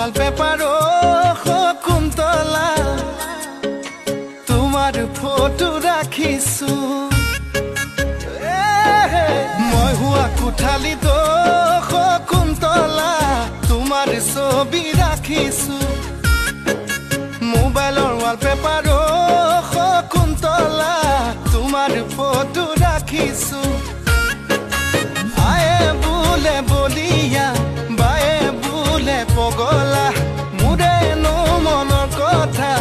wallpaper Shakuntala তোমাৰ photo ৰাখিছো মই হোৱা কোঠালিত শকুন্তলা তোমাৰ ছবি ৰাখিছো মোবাইলৰ ৱালপেপাৰ শকুন্তলা তোমাৰ ফটো ৰাখিছো আয়ে বোলে বলিয়া বায়ে বোলে পগলা মোৰেনো মনৰ কথা